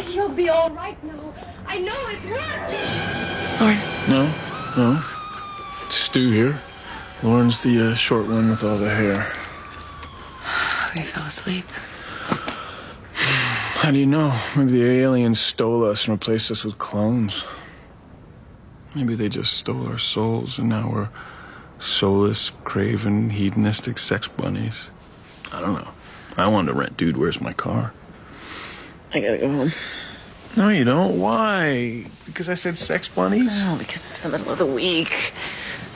You'll be all right now. I know it's working. Lauren. No. Stu here. Lauren's the short one with all the hair. We fell asleep. How do you know? Maybe the aliens stole us and replaced us with clones. Maybe they just stole our souls and now we're soulless, craven, hedonistic sex bunnies. I don't know. I wanted to rent Dude, Where's My Car? I gotta go home. No, you don't. Why? Because I said sex bunnies? No, because it's the middle of the week.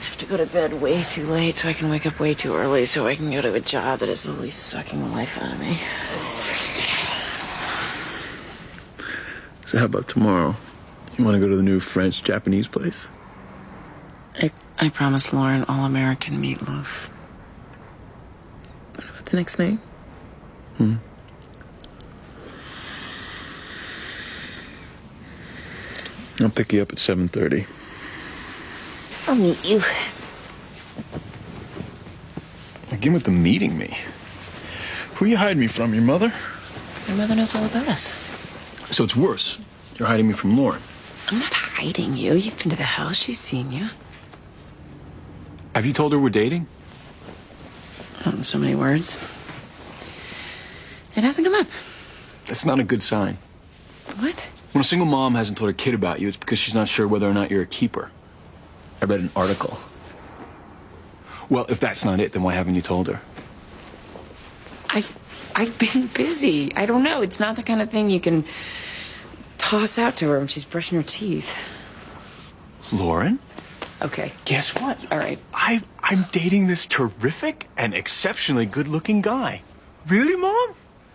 I have to go to bed way too late so I can wake up way too early so I can go to a job that is slowly sucking the life out of me. So how about tomorrow? You want to go to the new French-Japanese place? I promised Lauren all-American meatloaf. What about the next night? I'll pick you up at 7:30. I'll meet you. Again with the meeting me. Who are you hiding me from, your mother? Your mother knows all about us. So it's worse. You're hiding me from Lauren. I'm not hiding you. You've been to the house. She's seen you. Have you told her we're dating? Not in so many words. It hasn't come up. That's not a good sign. What? When a single mom hasn't told her kid about you, it's because she's not sure whether or not you're a keeper. I read an article. Well, if that's not it, then why haven't you told her? I've been busy. I don't know. It's not the kind of thing you can toss out to her when she's brushing her teeth. Lauren? Okay. Guess what? All right. I'm dating this terrific and exceptionally good-looking guy. Really, Mom?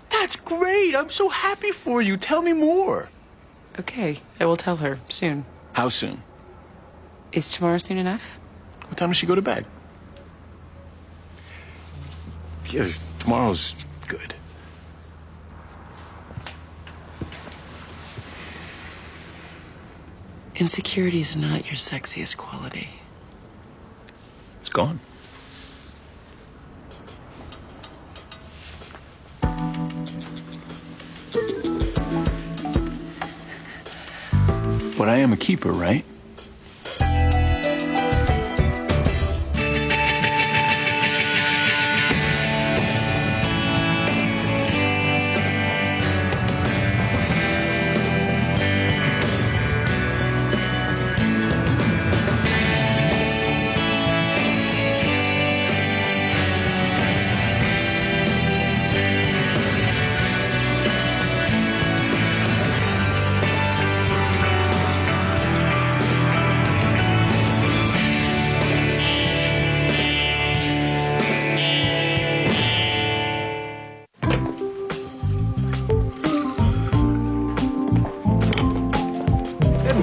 That's great. I'm so happy for you. Tell me more. Okay. I will tell her soon. How soon? Is tomorrow soon enough? What time does she go to bed? Yes, tomorrow's good. Insecurity is not your sexiest quality. It's gone. But I am a keeper, right?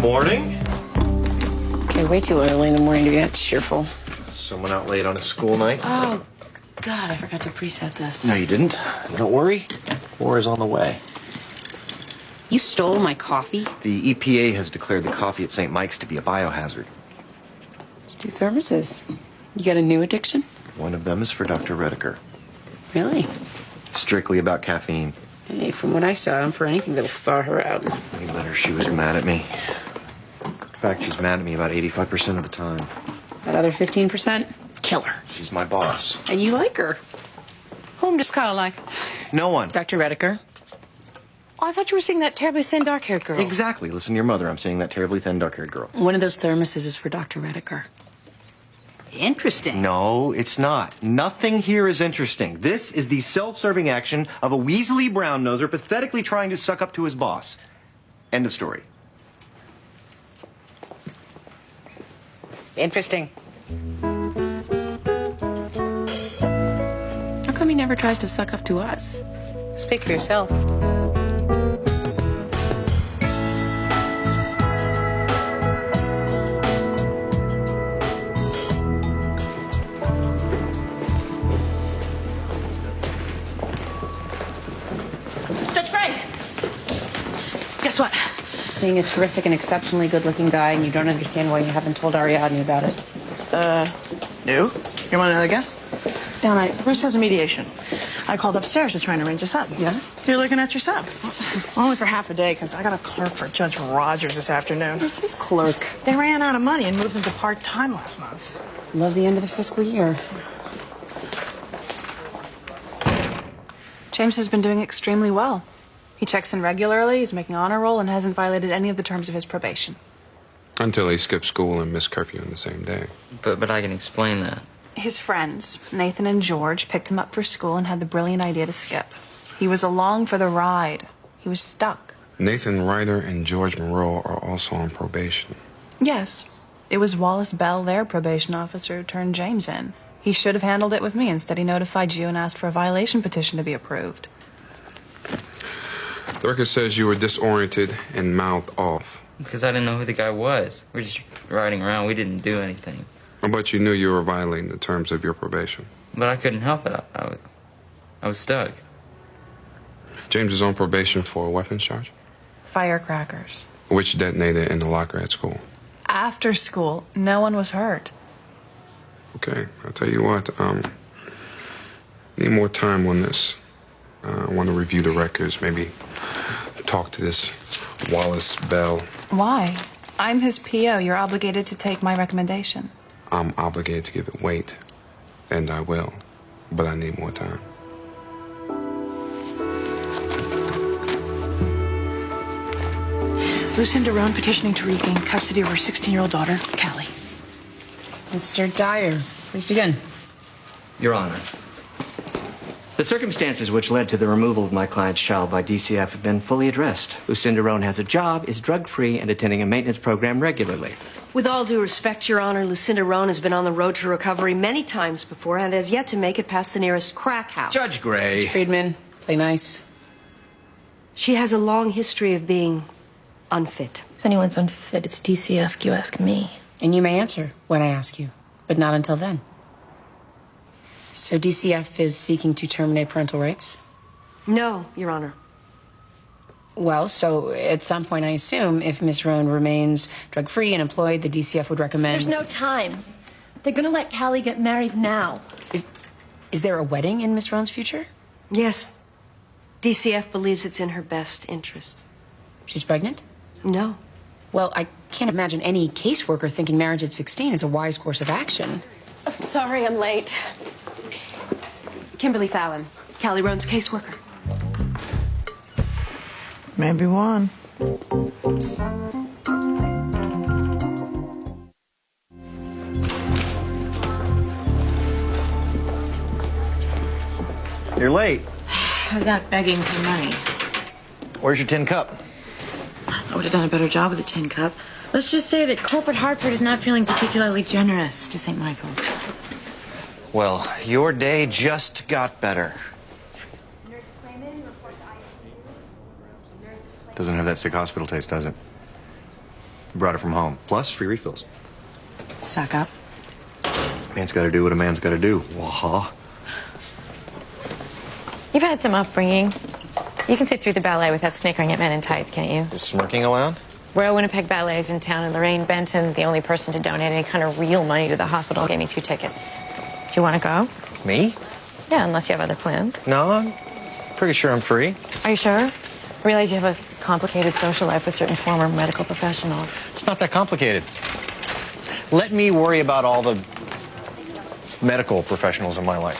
Morning. Okay, way too early in the morning to be that cheerful. Someone out late on a school night? Oh, God, I forgot to preset this. No, you didn't. Don't worry. War is on the way. You stole my coffee? The EPA has declared the coffee at St. Mike's to be a biohazard. It's 2 thermoses. You got a new addiction? One of them is for Dr. Redeker. Really? Strictly about caffeine. Hey, from what I saw, I'm for anything that'll thaw her out. We let her. She was mad at me. In fact, she's mad at me about 85% of the time. That other 15%? Kill her. She's my boss. And you like her. Whom does Kyle like? No one. Dr. Redeker. Oh, I thought you were seeing that terribly thin, dark-haired girl. Exactly. Listen to your mother. I'm saying that terribly thin, dark-haired girl. One of those thermoses is for Dr. Redeker. Interesting. No, it's not. Nothing here is interesting. This is the self-serving action of a Weasley brown-noser pathetically trying to suck up to his boss. End of story. Interesting. How come he never tries to suck up to us? Speak for yourself. Judge Gray! Guess what? Seeing a terrific and exceptionally good-looking guy, and you don't understand why you haven't told Ariadne about it. No. You want another guess? Damn it. Bruce has a mediation. I called upstairs to try and arrange us up. Yeah? You're looking at your son. Only for half a day, because I got a clerk for Judge Rogers this afternoon. Who's his clerk? They ran out of money and moved him to part-time last month. Love the end of the fiscal year. James has been doing extremely well. He checks in regularly, he's making honor roll, and hasn't violated any of the terms of his probation. Until he skipped school and missed curfew on the same day. But I can explain that. His friends, Nathan and George, picked him up for school and had the brilliant idea to skip. He was along for the ride. He was stuck. Nathan Ryder and George Moreau are also on probation. Yes. It was Wallace Bell, their probation officer, who turned James in. He should have handled it with me. Instead, he notified you and asked for a violation petition to be approved. The record says you were disoriented and mouthed off. Because I didn't know who the guy was. We were just riding around. We didn't do anything. But you knew you were violating the terms of your probation. But I couldn't help it. I was stuck. James is on probation for a weapons charge? Firecrackers. Which detonated in the locker at school. After school, no one was hurt. Okay, I'll tell you what, need more time on this. I want to review the records, maybe talk to this Wallace Bell. Why? I'm his PO. You're obligated to take my recommendation. I'm obligated to give it weight, and I will, but I need more time. Lucinda Roan petitioning to regain custody of her 16-year-old daughter, Callie. Mr. Dyer, please begin. Your Honor, the circumstances which led to the removal of my client's child by DCF have been fully addressed. Lucinda Roan has a job, is drug-free, and attending a maintenance program regularly. With all due respect, Your Honor, Lucinda Roan has been on the road to recovery many times before and has yet to make it past the nearest crack house. Judge Gray. Ms. Friedman, play nice. She has a long history of being unfit. If anyone's unfit, it's DCF. You ask me. And you may answer when I ask you, but not until then. So DCF is seeking to terminate parental rights? No, Your Honor. Well, so at some point, I assume, if Miss Roan remains drug-free and employed, the DCF would recommend... There's no time. They're gonna let Callie get married now. Is there a wedding in Miss Roan's future? Yes. DCF believes it's in her best interest. She's pregnant? No. Well, I can't imagine any caseworker thinking marriage at 16 is a wise course of action. Sorry, I'm late. Kimberly Fallon, Callie Roan's caseworker. Maybe one. You're late. I was out begging for money. Where's your tin cup? I would have done a better job with a tin cup. Let's just say that corporate Hartford is not feeling particularly generous to St. Michael's. Well, your day just got better. Doesn't have that sick hospital taste, does it? Brought it from home. Plus, free refills. Suck up. Man's got to do what a man's got to do. Waha. You've had some upbringing. You can sit through the ballet without snickering at men in tights, can't you? Is smirking allowed? Royal Winnipeg Ballet is in town, and Lorraine Benton, the only person to donate any kind of real money to the hospital, gave me 2 tickets. Do you want to go? Me? Yeah, unless you have other plans. No, I'm pretty sure I'm free. Are you sure? I realize you have a complicated social life with certain former medical professionals. It's not that complicated. Let me worry about all the medical professionals in my life.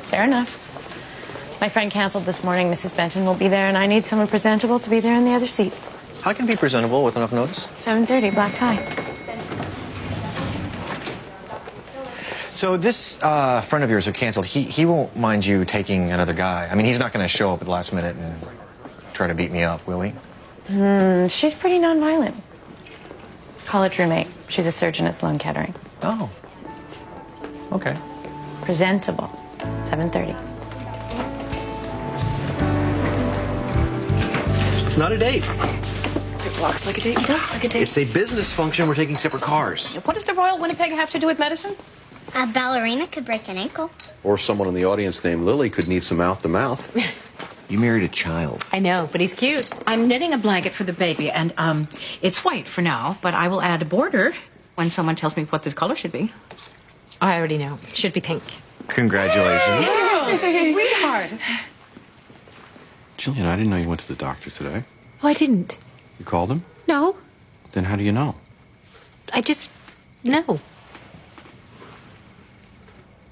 Fair enough. My friend canceled this morning. Mrs. Benton will be there, and I need someone presentable to be there in the other seat. I can be presentable with enough notice. 7:30, black tie. So this friend of yours who canceled, he won't mind you taking another guy. I mean, he's not going to show up at the last minute and try to beat me up, will he? She's pretty nonviolent. College roommate. She's a surgeon at Sloan Kettering. Oh. Okay. Presentable. 7:30. It's not a date. It walks like a date. It looks like a date. It's a business function. We're taking separate cars. What does the Royal Winnipeg have to do with medicine? A ballerina could break an ankle. Or someone in the audience named Lily could need some mouth-to-mouth. You married a child. I know, but he's cute. I'm knitting a blanket for the baby, and it's white for now, but I will add a border when someone tells me what the color should be. I already know. Should be pink. Congratulations. Oh, sweetheart. Jillian, I didn't know you went to the doctor today. Oh, I didn't. You called him? No. Then how do you know? I just know.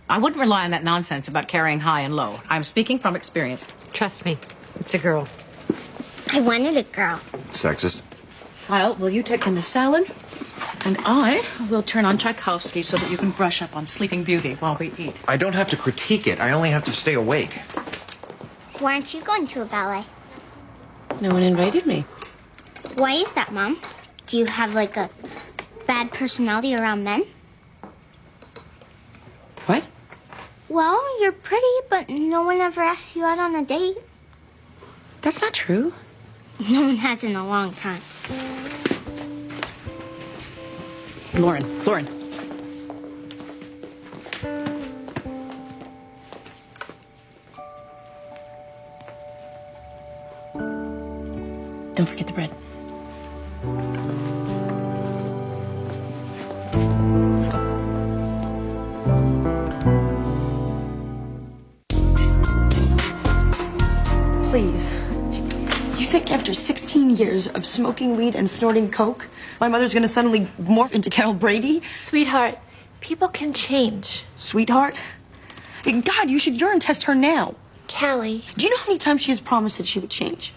I wouldn't rely on that nonsense about carrying high and low. I'm speaking from experience. Trust me, it's a girl. I wanted a girl. Sexist. Kyle, will you take in the salad? And I will turn on Tchaikovsky so that you can brush up on Sleeping Beauty while we eat. I don't have to critique it. I only have to stay awake. Why aren't you going to a ballet? No one invited me. Why is that, Mom? Do you have, like, a bad personality around men? What? Well, you're pretty, but no one ever asks you out on a date. That's not true. No one has in a long time. Lauren. Don't forget the bread. Please. You think after 16 years of smoking weed and snorting coke, my mother's gonna suddenly morph into Carol Brady? Sweetheart, people can change. Sweetheart? God, you should urine test her now. Callie. Do you know how many times she has promised that she would change?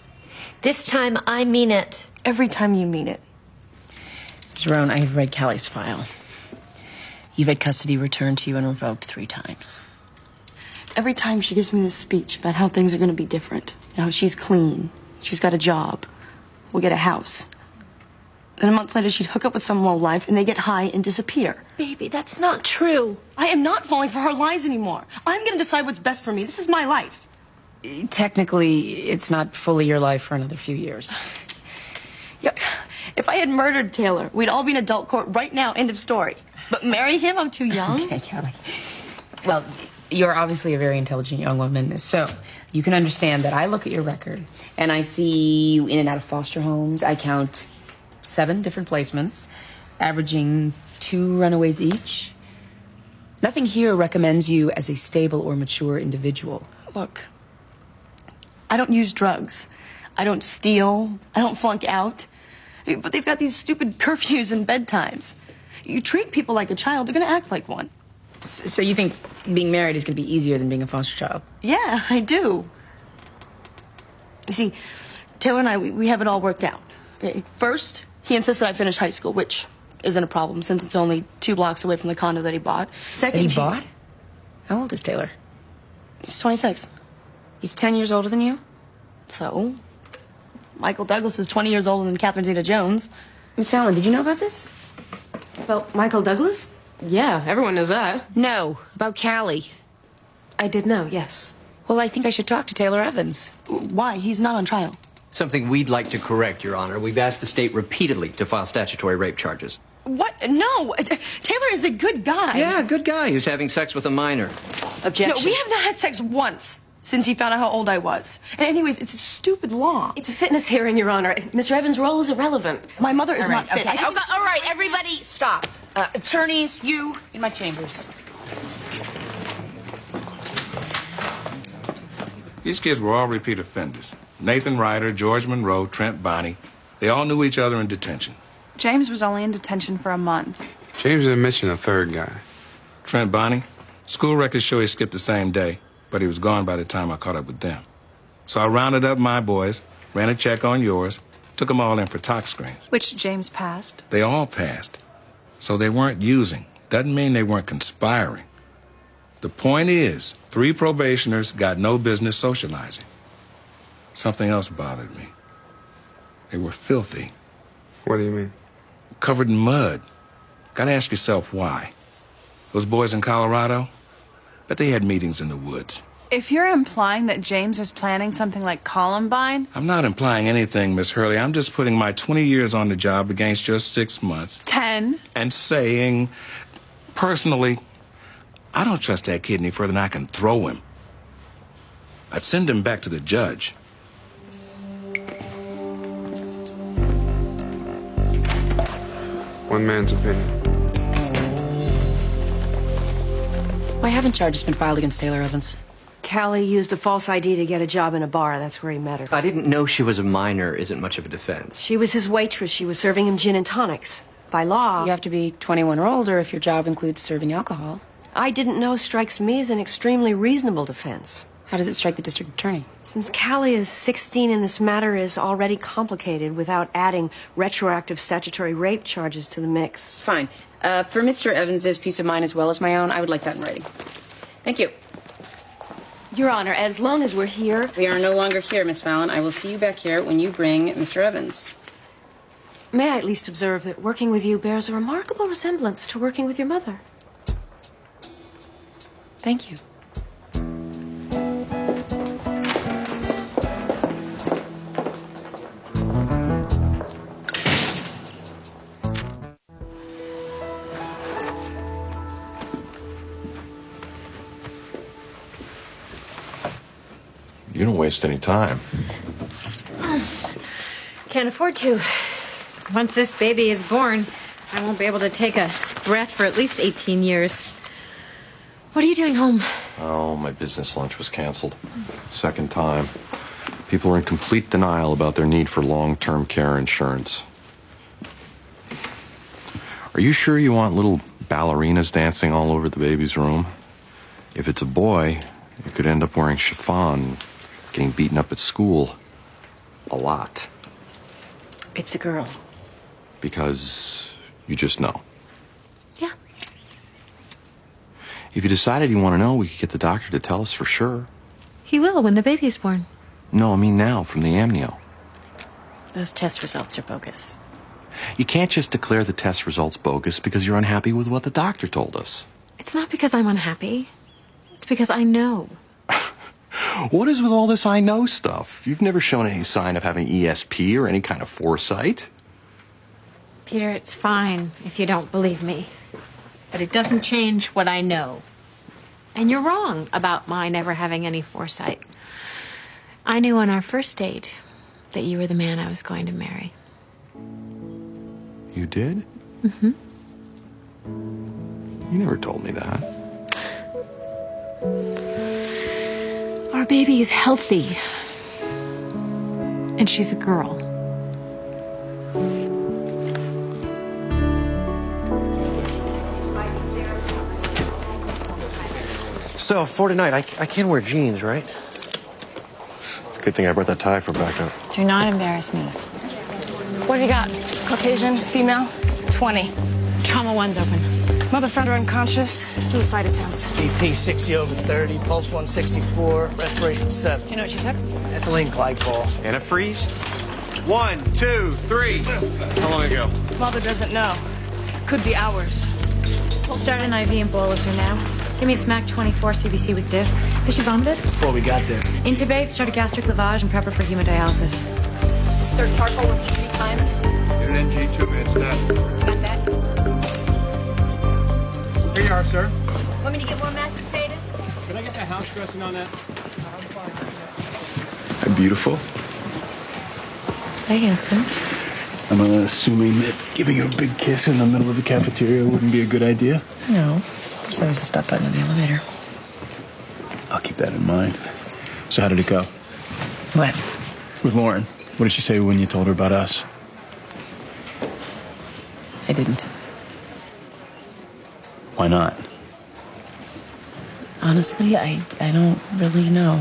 This time, I mean it. Every time you mean it. Mr. Roan, I have read Callie's file. You've had custody returned to you and revoked 3 times. Every time she gives me this speech about how things are going to be different, how she's clean, she's got a job, we'll get a house. Then a month later, she'd hook up with some low-life, and they get high and disappear. Baby, that's not true. I am not falling for her lies anymore. I'm going to decide what's best for me. This is my life. Technically, it's not fully your life for another few years. Yeah, if I had murdered Taylor, we'd all be in adult court right now, end of story. But marry him, I'm too young. Okay, Callie. Well, you're obviously a very intelligent young woman, so you can understand that I look at your record, and I see you in and out of foster homes. I count 7 different placements, averaging 2 runaways each. Nothing here recommends you as a stable or mature individual. Look, I don't use drugs. I don't steal. I don't flunk out. But they've got these stupid curfews and bedtimes. You treat people like a child, they're going to act like one. So you think being married is going to be easier than being a foster child? Yeah, I do. You see, Taylor and I, we have it all worked out. Okay, first, he insisted I finish high school, which isn't a problem since it's only 2 blocks away from the condo that he bought. Second, That he bought? How old is Taylor? He's 26. He's 10 years older than you? So, Michael Douglas is 20 years older than Catherine Zeta-Jones. Miss Fallon, did you know about this? About Michael Douglas? Yeah, everyone knows that. No, about Callie. I did know, yes. Well, I think I should talk to Taylor Evans. Why? He's not on trial. Something we'd like to correct, Your Honor. We've asked the state repeatedly to file statutory rape charges. What? No! Taylor is a good guy. Yeah, good guy who's having sex with a minor. Objection. No, we have not had sex once since he found out how old I was. And anyways, it's a stupid law. It's a fitness hearing, Your Honor. Mr. Evans' role is irrelevant. My mother is All right, not fit. okay. All right, everybody, stop. Attorneys, you in my chambers. These kids were all repeat offenders. Nathan Ryder, George Monroe, Trent Bonney. They all knew each other in detention. James was only in detention for a month. James didn't mention a third guy. Trent Bonney, school records show he skipped the same day, but he was gone by the time I caught up with them. So I rounded up my boys, ran a check on yours, took them all in for tox screens. Which James passed. They all passed. So they weren't using. Doesn't mean they weren't conspiring. The point is, 3 probationers got no business socializing. Something else bothered me. They were filthy. What do you mean? Covered in mud. Gotta ask yourself why. Those boys in Colorado, bet they had meetings in the woods. If you're implying that James is planning something like Columbine... I'm not implying anything, Miss Hurley. I'm just putting my 20 years on the job against just 6 months. 10. And saying, personally, I don't trust that kid any further than I can throw him. I'd send him back to the judge. One man's opinion. Why haven't charges been filed against Taylor Evans? Callie used a false ID to get a job in a bar. That's where he met her. I didn't know she was a minor isn't much of a defense. She was his waitress. She was serving him gin and tonics. By law... You have to be 21 or older if your job includes serving alcohol. I didn't know strikes me as an extremely reasonable defense. How does it strike the district attorney? Since Callie is 16 and this matter is already complicated without adding retroactive statutory rape charges to the mix. Fine. For Mr. Evans's peace of mind as well as my own, I would like that in writing. Thank you. Your Honor, as long as we're here... We are no longer here, Miss Fallon. I will see you back here when you bring Mr. Evans. May I at least observe that working with you bears a remarkable resemblance to working with your mother? Thank you. You don't waste any time. Can't afford to. Once this baby is born, I won't be able to take a breath for at least 18 years. What are you doing home? Oh, my business lunch was canceled. Second time. People are in complete denial about their need for long-term care insurance. Are you sure you want little ballerinas dancing all over the baby's room? If it's a boy, you could end up wearing chiffon, getting beaten up at school. A lot. It's a girl. Because you just know. Yeah. If you decided you want to know, we could get the doctor to tell us for sure. He will when the baby is born. No, I mean now, from the amnio. Those test results are bogus. You can't just declare the test results bogus because you're unhappy with what the doctor told us. It's not because I'm unhappy. It's because I know. What is with all this I know stuff? You've never shown any sign of having ESP or any kind of foresight. Peter, it's fine if you don't believe me. But it doesn't change what I know. And you're wrong about my never having any foresight. I knew on our first date that you were the man I was going to marry. You did? Mm-hmm. You never told me that. Our baby is healthy. And she's a girl. So, for tonight, I can't wear jeans, right? It's a good thing I brought that tie for backup. Do not embarrass me. What have you got? Caucasian, female? 20. Trauma 1's open. Mother found her unconscious. Suicide attempt. BP 60 over 30, pulse 164, respiration 7. You know what she took? Ethylene glycol. Antifreeze? 1, 2, 3. How long ago? Mother doesn't know. Could be hours. We'll start an IV and bolus her now. Give me a SMAC 24 CBC with diff. Has she vomited? Before we got there. Intubate, start a gastric lavage, and prep her for hemodialysis. Stir charcoal with E 3 times. Get an NG 2 minutes left. Got that? Here you are, sir. Want me to get more mashed potatoes? Can I get the house dressing on that? Hi, beautiful. Hi, handsome. I'm assuming that giving you a big kiss in the middle of the cafeteria wouldn't be a good idea. No. There's always the stop button in the elevator. I'll keep that in mind. So how did it go? What? With Lauren. What did she say when you told her about us? I didn't. Why not? Honestly, I don't really know.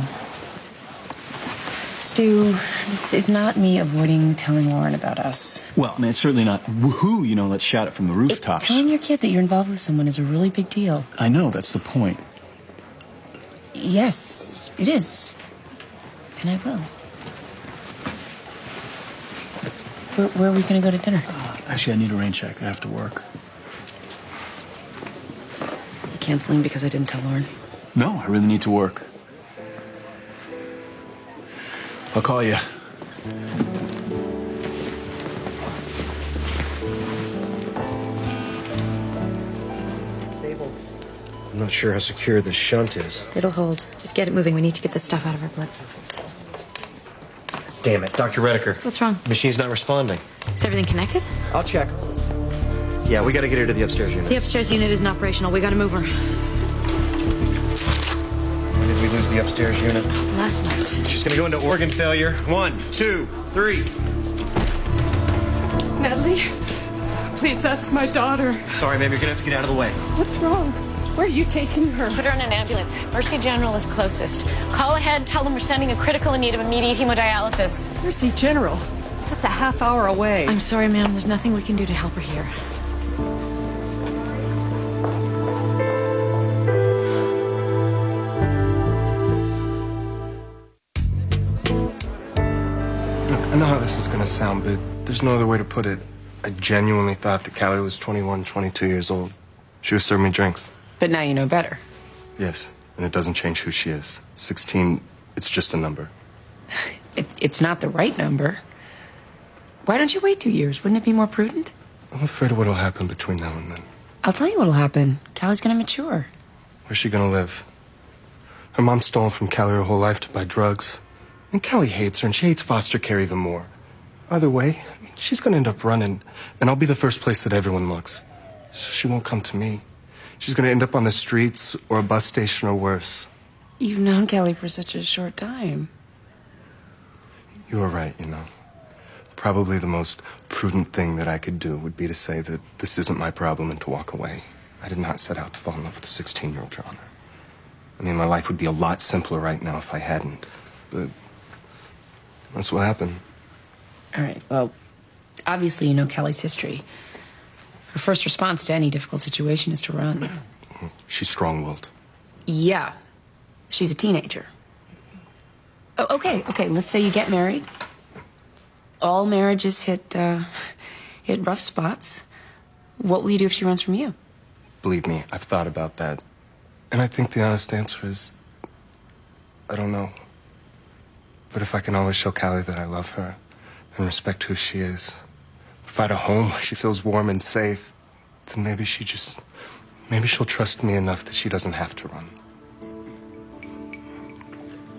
Stu, this is not me avoiding telling Lauren about us. Well, man, it's certainly not woohoo, let's shout it from the rooftops. Telling your kid that you're involved with someone is a really big deal. I know, that's the point. Yes, it is. And I will. Where are we going to go to dinner? Actually, I need a rain check. I have to work. You canceling because I didn't tell Lauren? No, I really need to work. I'll call you. Stable. I'm not sure how secure this shunt is. It'll hold. Just get it moving. We need to get this stuff out of her blood. Damn it, Dr. Redeker. What's wrong? Machine's not responding. Is everything connected? I'll check. Yeah, we gotta get her to the upstairs unit. The upstairs unit isn't operational. We gotta move her. We need to did we lose the upstairs unit? Last night. She's gonna go into organ failure. 1, 2, 3. Natalie, please, that's my daughter. Sorry, ma'am, you're gonna have to get out of the way. What's wrong? Where are you taking her? Put her in an ambulance. Mercy General is closest. Call ahead, tell them we're sending a critical in need of immediate hemodialysis. Mercy General? That's a half hour away. I'm sorry, ma'am. There's nothing we can do to help her here. I know how this is going to sound, but there's no other way to put it. I genuinely thought that Callie was 21, 22 years old. She was serving me drinks. But now you know better. Yes, and it doesn't change who she is. 16, it's just a number. It's not the right number. Why don't you wait 2 years? Wouldn't it be more prudent? I'm afraid of what'll happen between now and then. I'll tell you what'll happen. Callie's gonna mature. Where's she gonna live? Her mom stolen from Callie her whole life to buy drugs. And Callie hates her, and she hates foster care even more. Either way, she's gonna end up running, and I'll be the first place that everyone looks. So she won't come to me. She's gonna end up on the streets or a bus station or worse. You've known Kelly for such a short time. You were right, you know. Probably the most prudent thing that I could do would be to say that this isn't my problem and to walk away. I did not set out to fall in love with a 16-year-old, Your Honor. I mean, my life would be a lot simpler right now if I hadn't. But that's what happened. All right, well, obviously you know Kelly's history. Her first response to any difficult situation is to run. She's strong-willed. Yeah, she's a teenager. Oh, okay, let's say you get married. All marriages hit rough spots. What will you do if she runs from you? Believe me, I've thought about that. And I think the honest answer is, I don't know. But if I can always show Callie that I love her and respect who she is, provide a home where she feels warm and safe, then maybe she'll trust me enough that she doesn't have to run.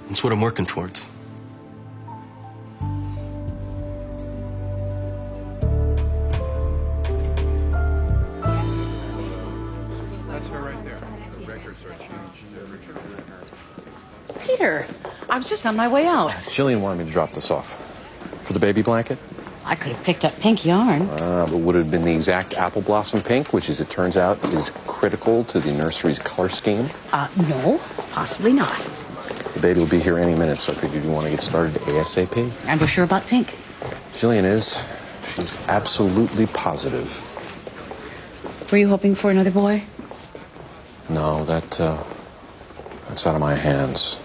That's what I'm working towards. That's her right there. The records are changed. Peter, I was just on my way out. Jillian wanted me to drop this off. For the baby blanket? I could have picked up pink yarn. But would it have been the exact apple blossom pink, which, as it turns out, is critical to the nursery's color scheme? No, possibly not. The baby will be here any minute, so I figured you want to get started ASAP. And we're sure about pink. Jillian is. She's absolutely positive. Were you hoping for another boy? No, that's out of my hands.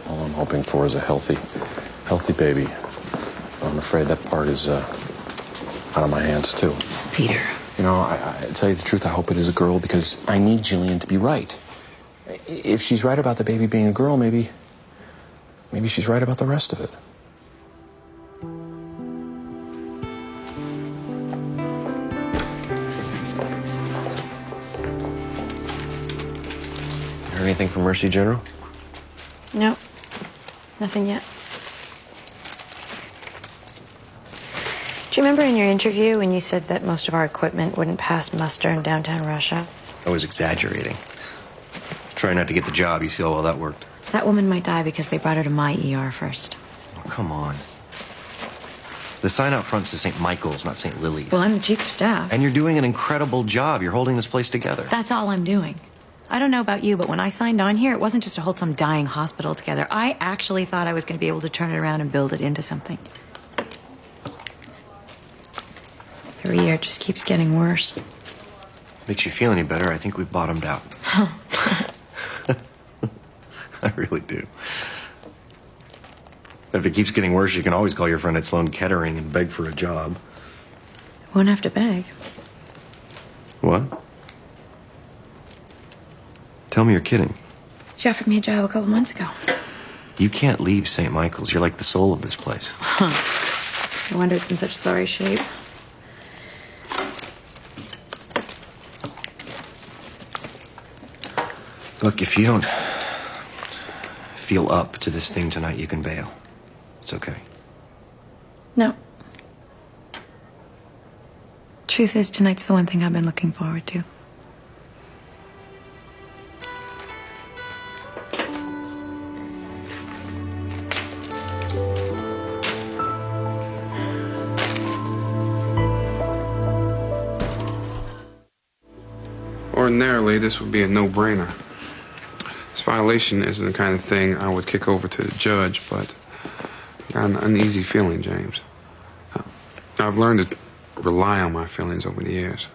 All I'm hoping for is a healthy baby. I'm afraid that part is out of my hands, too. Peter. You know, I tell you the truth, I hope it is a girl because I need Jillian to be right. If she's right about the baby being a girl, maybe she's right about the rest of it. Heard anything from Mercy General? No, nothing yet. Do you remember in your interview when you said that most of our equipment wouldn't pass muster in downtown Russia? I was exaggerating. Trying not to get the job. You see how well that worked. That woman might die because they brought her to my ER first. Oh, come on. The sign out front says St. Michael's, not St. Lily's. Well, I'm the chief of staff. And you're doing an incredible job. You're holding this place together. That's all I'm doing. I don't know about you, but when I signed on here, it wasn't just to hold some dying hospital together. I actually thought I was going to be able to turn it around and build it into something. Every year it just keeps getting worse. Makes you feel any better? I think we've bottomed out. I really do. But if it keeps getting worse, you can always call your friend at Sloan Kettering and beg for a job. Won't have to beg. What? Tell me you're kidding. She offered me a job a couple months ago. You can't leave St. Michael's. You're like the soul of this place. Huh. No wonder it's in such sorry shape. Look, if you don't feel up to this thing tonight, you can bail. It's okay. No. Truth is, tonight's the one thing I've been looking forward to. Ordinarily, this would be a no-brainer. This violation isn't the kind of thing I would kick over to the judge, but I got an uneasy feeling, James. I've learned to rely on my feelings over the years.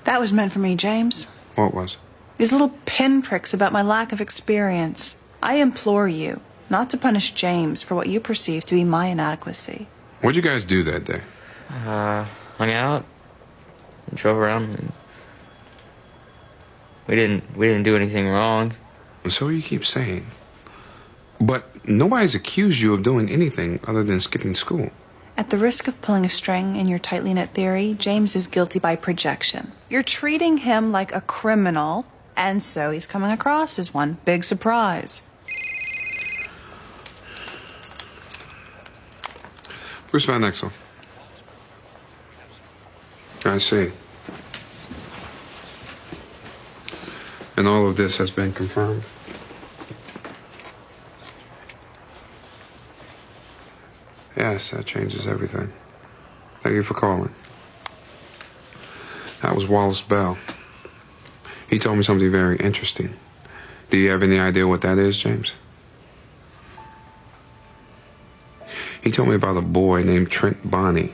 That was meant for me, James. What was? These little pinpricks about my lack of experience. I implore you not to punish James for what you perceive to be my inadequacy. What'd you guys do that day? Hung out, and drove around. And we didn't do anything wrong. So you keep saying. But nobody's accused you of doing anything other than skipping school. At the risk of pulling a string in your tightly knit theory, James is guilty by projection. You're treating him like a criminal, and so he's coming across as one big surprise. Bruce Van Exel. I see. And all of this has been confirmed. Yes, that changes everything. Thank you for calling. That was Wallace Bell. He told me something very interesting. Do you have any idea what that is, James? He told me about a boy named Trent Bonney.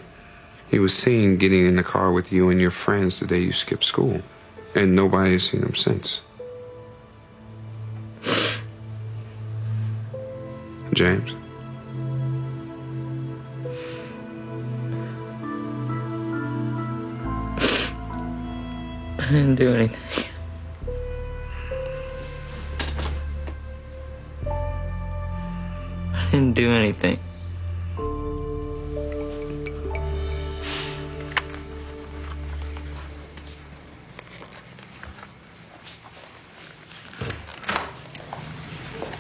He was seen getting in the car with you and your friends the day you skipped school. And nobody has seen him since. James? I didn't do anything. I didn't do anything.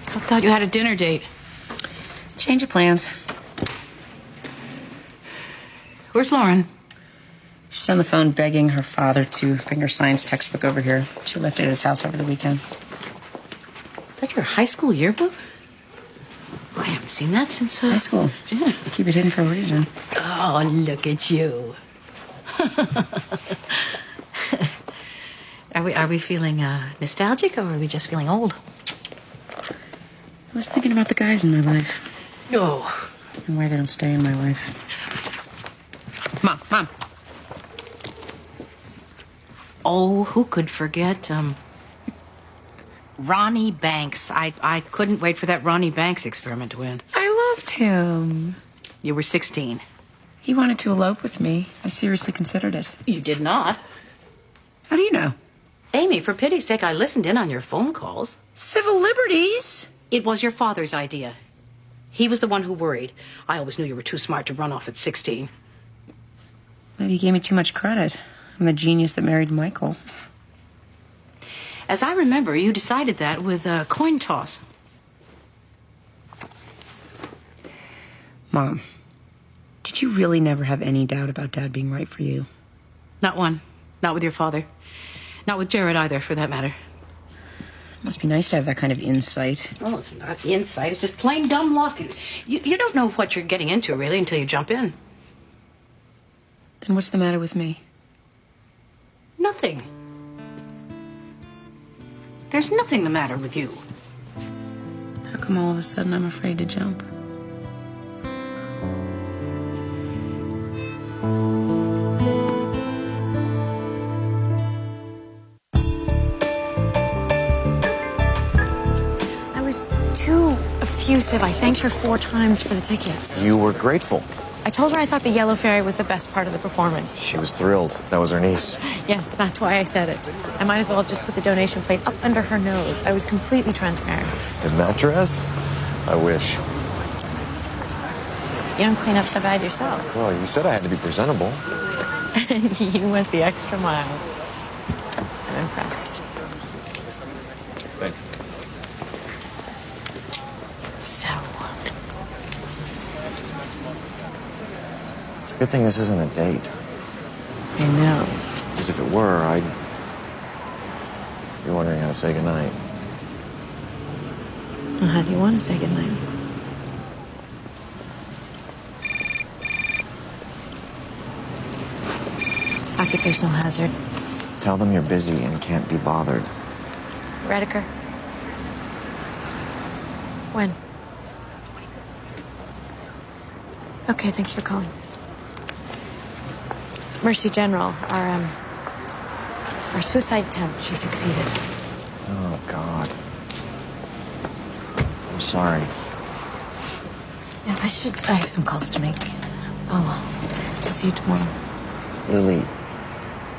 I thought you had a dinner date. Change of plans. Where's Lauren? She's on the phone begging her father to bring her science textbook over here. She left it at his house over the weekend. Is that your high school yearbook? I haven't seen that since high school. Yeah. You keep it hidden for a reason. Oh, look at you. Are we feeling nostalgic, or are we just feeling old? I was thinking about the guys in my life. Oh. And why they don't stay in my life. Mom. Oh, who could forget, Ronnie Banks. I couldn't wait for that Ronnie Banks experiment to end. I loved him. You were 16. He wanted to elope with me. I seriously considered it. You did not. How do you know? Amy, for pity's sake, I listened in on your phone calls. Civil liberties? It was your father's idea. He was the one who worried. I always knew you were too smart to run off at 16. Maybe you gave me too much credit. I'm a genius that married Michael. As I remember, you decided that with a coin toss. Mom, did you really never have any doubt about Dad being right for you? Not one. Not with your father. Not with Jared either, for that matter. Must be nice to have that kind of insight. Well, it's not insight. It's just plain dumb luck. You don't know what you're getting into, really, until you jump in. Then what's the matter with me? Nothing. There's nothing the matter with you. How come all of a sudden I'm afraid to jump? I was too effusive. I thanked her 4 times for the tickets. You were grateful. I told her I thought the Yellow Fairy was the best part of the performance. She was thrilled. That was her niece. Yes, that's why I said it. I might as well have just put the donation plate up under her nose. I was completely transparent. In that dress? I wish. You don't clean up so bad yourself. Well, you said I had to be presentable. You went the extra mile. I'm impressed. Thanks. So, It's a good thing this isn't a date. I know. Because if it were, I'd be wondering how to say goodnight. Well, how do you want to say goodnight? Occupational hazard. Tell them you're busy and can't be bothered. Redeker. When? Okay, thanks for calling. Mercy General, our suicide attempt, she succeeded. Oh, God. I'm sorry. Yeah, I have some calls to make. I'll see you tomorrow. Lily,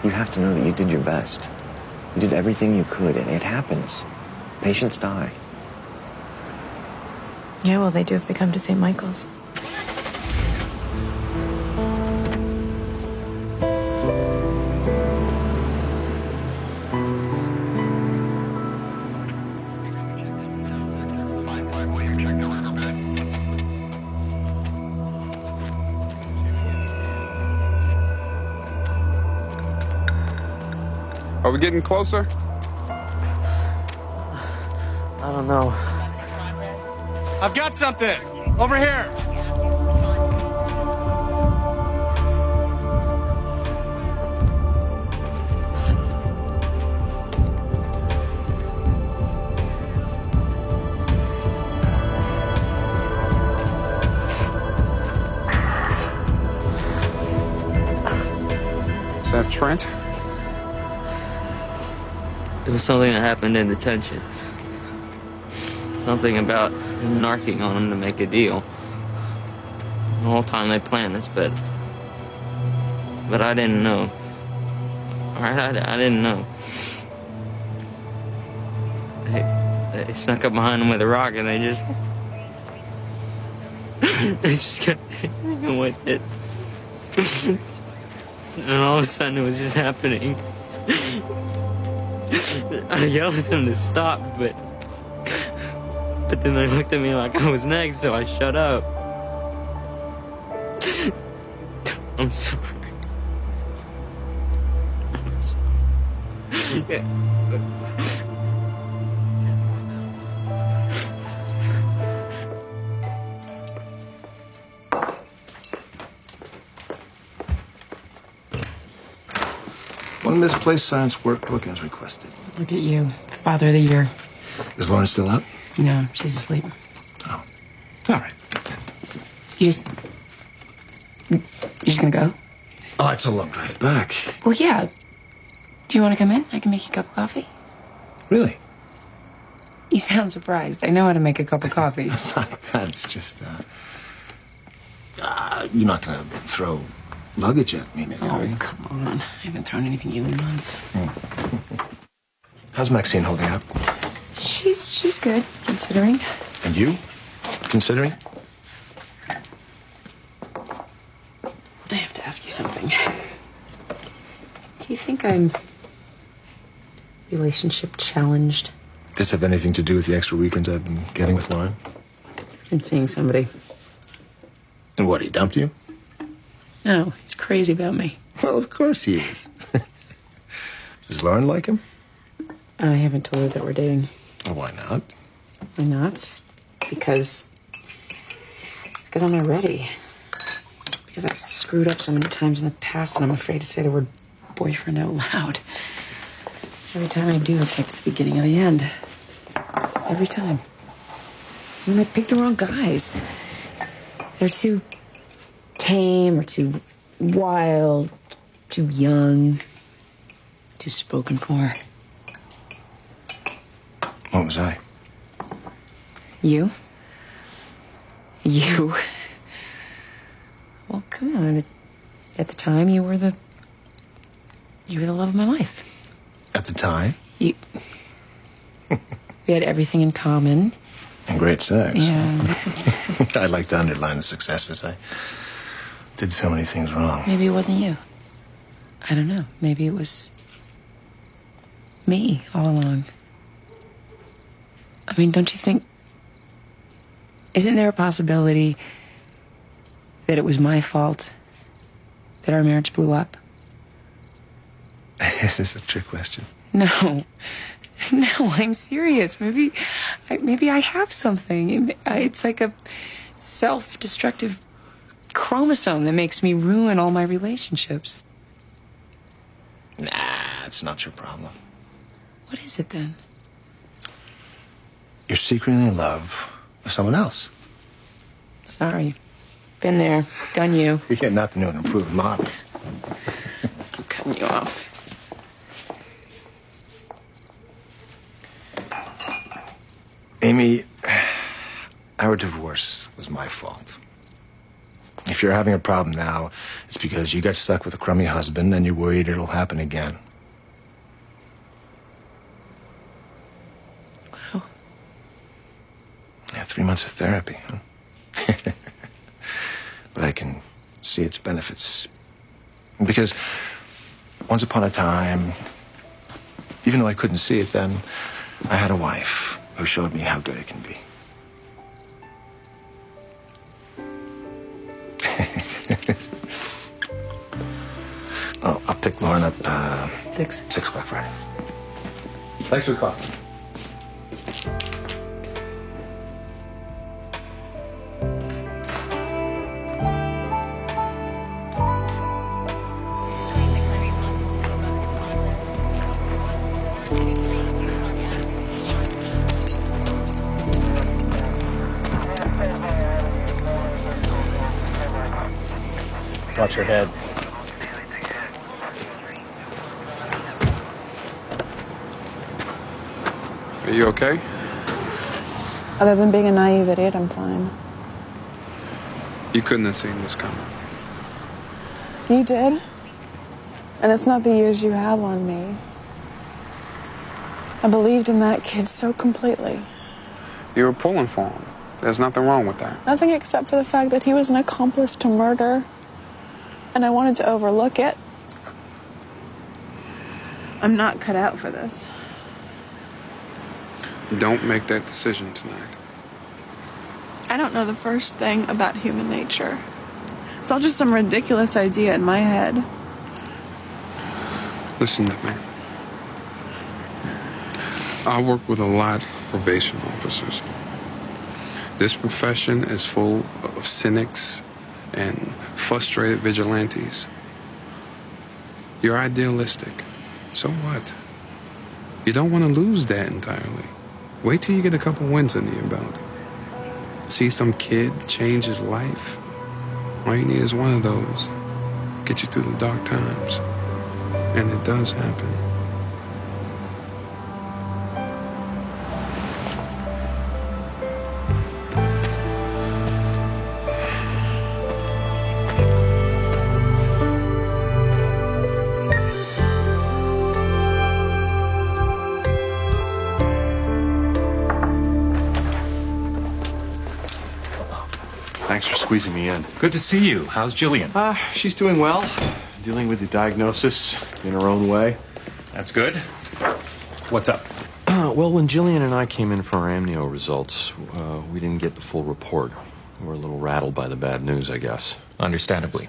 you have to know that you did your best. You did everything you could, and it happens. Patients die. Yeah, well, they do if they come to St. Michael's. Are we getting closer? I don't know. I've got something! Over here! Is that Trent? It was something that happened in detention. Something about him narking on him to make a deal. The whole time they planned this, but I didn't know. Alright, I didn't know. They snuck up behind him with a rock and they just kept hitting with it. And all of a sudden it was just happening. I yelled at them to stop, but then they looked at me like I was next, so I shut up. I'm sorry. One misplaced science workbook as requested. Look at you, Father of the Year. Is Lauren still up? No, she's asleep. Oh. All right. You're just gonna go? Oh, it's a long drive back. Well, yeah. Do you want to come in? I can make you a cup of coffee. Really? You sound surprised. I know how to make a cup of coffee. It's not that. It's just, you're not gonna throw luggage at me, Oh, are you? come on. I haven't thrown anything at you in months. How's Maxine holding up? She's good, considering. And you? Considering? I have to ask you something. Do you think I'm relationship challenged? Does this have anything to do with the extra weekends I've been getting with Lauren? And seeing somebody. And what, he dumped you? No, he's crazy about me. Well, of course he is. Does Lauren like him? I haven't told her that we're dating. Well, why not? Why not? Because I'm not ready. Because I've screwed up so many times in the past and I'm afraid to say the word boyfriend out loud. Every time I do, it's like the beginning of the end. Every time. And I pick the wrong guys. They're too tame or too wild, too young, too spoken for. What was I? You? You? Well, come on. At the time, you were the love of my life. At the time? We had everything in common. And great sex. Yeah. I'd like to underline the successes. I did so many things wrong. Maybe it wasn't you. I don't know. Maybe it was me all along. I mean, don't you think... Isn't there a possibility that it was my fault that our marriage blew up? Is this a trick question? No. No, I'm serious. Maybe I have something. It's like a self-destructive chromosome that makes me ruin all my relationships. Nah, it's not your problem. What is it then? You're secretly in love with someone else. Sorry. Been there. Done you. You're getting nothing new and improved model. I'm cutting you off. Amy, our divorce was my fault. If you're having a problem now, it's because you got stuck with a crummy husband and you're worried it'll happen again. Wow. Yeah, 3 months of therapy, huh? But I can see its benefits. Because once upon a time, even though I couldn't see it then, I had a wife who showed me how good it can be. Oh, I'll pick Lauren up 6 o'clock Friday. Thanks for the call. Watch your head. Are you okay? Other than being a naive idiot, I'm fine. You couldn't have seen this coming. You did. And it's not the years you have on me. I believed in that kid so completely. You were pulling for him. There's nothing wrong with that. Nothing except for the fact that he was an accomplice to murder. And I wanted to overlook it. I'm not cut out for this. Don't make that decision tonight. I don't know the first thing about human nature. It's all just some ridiculous idea in my head. Listen to me. I work with a lot of probation officers. This profession is full of cynics and frustrated vigilantes. You're idealistic. So what? You don't want to lose that entirely. Wait till you get a couple wins under your belt. See some kid change his life. All you need is one of those. Get you through the dark times. And it does happen. Thanks for squeezing me in. Good to see you. How's Jillian? She's doing well. Dealing with the diagnosis in her own way. That's good. What's up? Well, when Jillian and I came in for our amnio results, we didn't get the full report. We were a little rattled by the bad news, I guess. Understandably.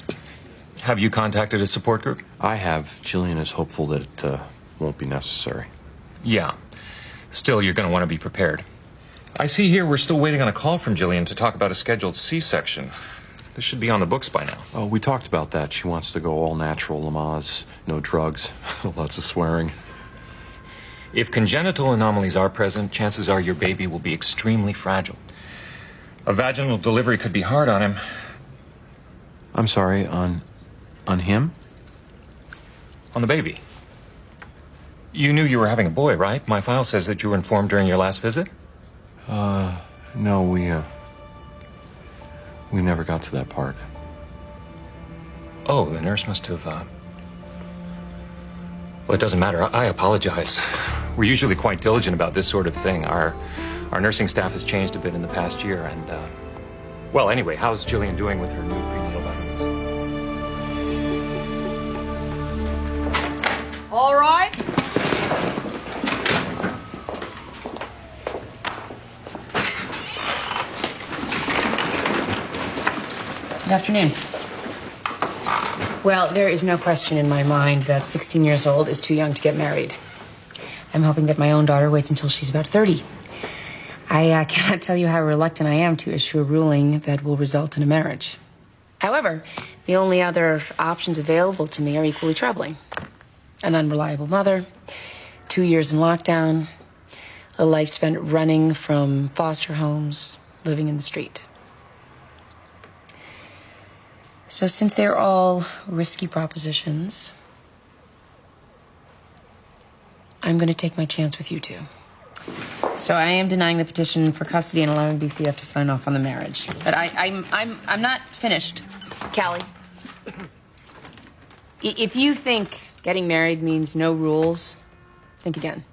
Have you contacted a support group? I have. Jillian is hopeful that it won't be necessary. Yeah. Still, you're going to want to be prepared. I see here we're still waiting on a call from Jillian to talk about a scheduled C-section. This should be on the books by now. Oh, we talked about that. She wants to go all natural, Lamaze, no drugs, lots of swearing. If congenital anomalies are present, chances are your baby will be extremely fragile. A vaginal delivery could be hard on him. I'm sorry, on him? On the baby. You knew you were having a boy, right? My file says that you were informed during your last visit? No, we never got to that part. Oh, the nurse must have, Well, it doesn't matter. I apologize. We're usually quite diligent about this sort of thing. Our nursing staff has changed a bit in the past year, and, well, anyway, how's Jillian doing with her new prenatal vitamins? All right. Good afternoon. Well, there is no question in my mind that 16 years old is too young to get married. I'm hoping that my own daughter waits until she's about 30. I cannot tell you how reluctant I am to issue a ruling that will result in a marriage. However, the only other options available to me are equally troubling. an unreliable mother, 2 years in lockdown, a life spent running from foster homes, living in the street. So since they're all risky propositions, I'm going to take my chance with you two. So I am denying the petition for custody and allowing BCF to sign off on the marriage. But I'm not finished, Callie. If you think getting married means no rules, think again.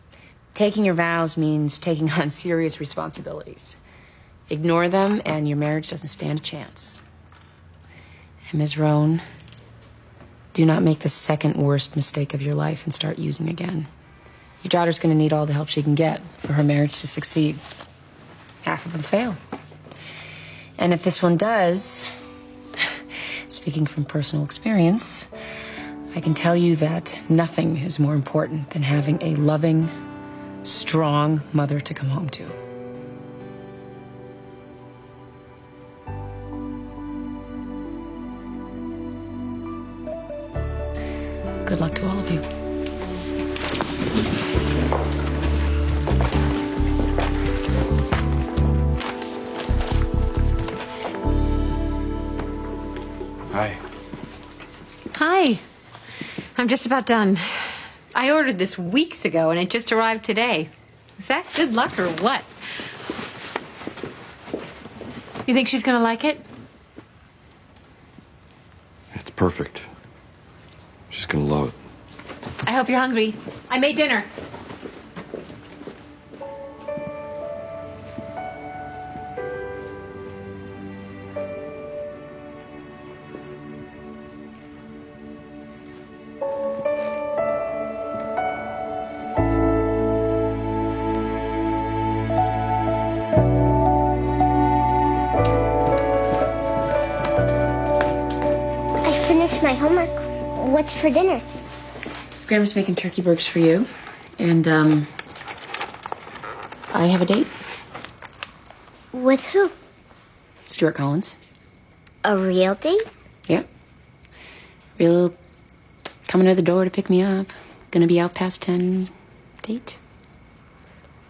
Taking your vows means taking on serious responsibilities. Ignore them and your marriage doesn't stand a chance. And Ms. Roan, do not make the second worst mistake of your life and start using again. Your daughter's going to need all the help she can get for her marriage to succeed. Half of them fail. And if this one does, speaking from personal experience, I can tell you that nothing is more important than having a loving, strong mother to come home to. Good luck to all of you. Hi. Hi. I'm just about done. I ordered this weeks ago and it just arrived today. Is that good luck or what? You think she's gonna like it? It's perfect. She's gonna love it. I hope you're hungry. I made dinner. I finished my homework. What's for dinner? Grandma's making turkey burgers for you. And, I have a date. With who? Stuart Collins. A real date? Yep. Real coming to the door to pick me up. Gonna be out past 10 date.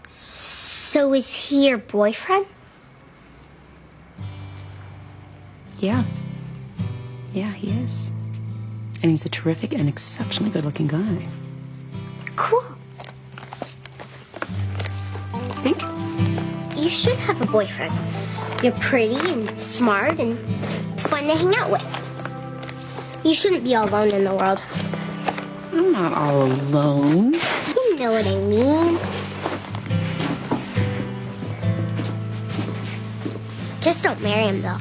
So is he your boyfriend? Yeah. Yeah, he is. And he's a terrific and exceptionally good-looking guy. Cool. Think? You should have a boyfriend. You're pretty and smart and fun to hang out with. You shouldn't be all alone in the world. I'm not all alone. You know what I mean. Just don't marry him, though.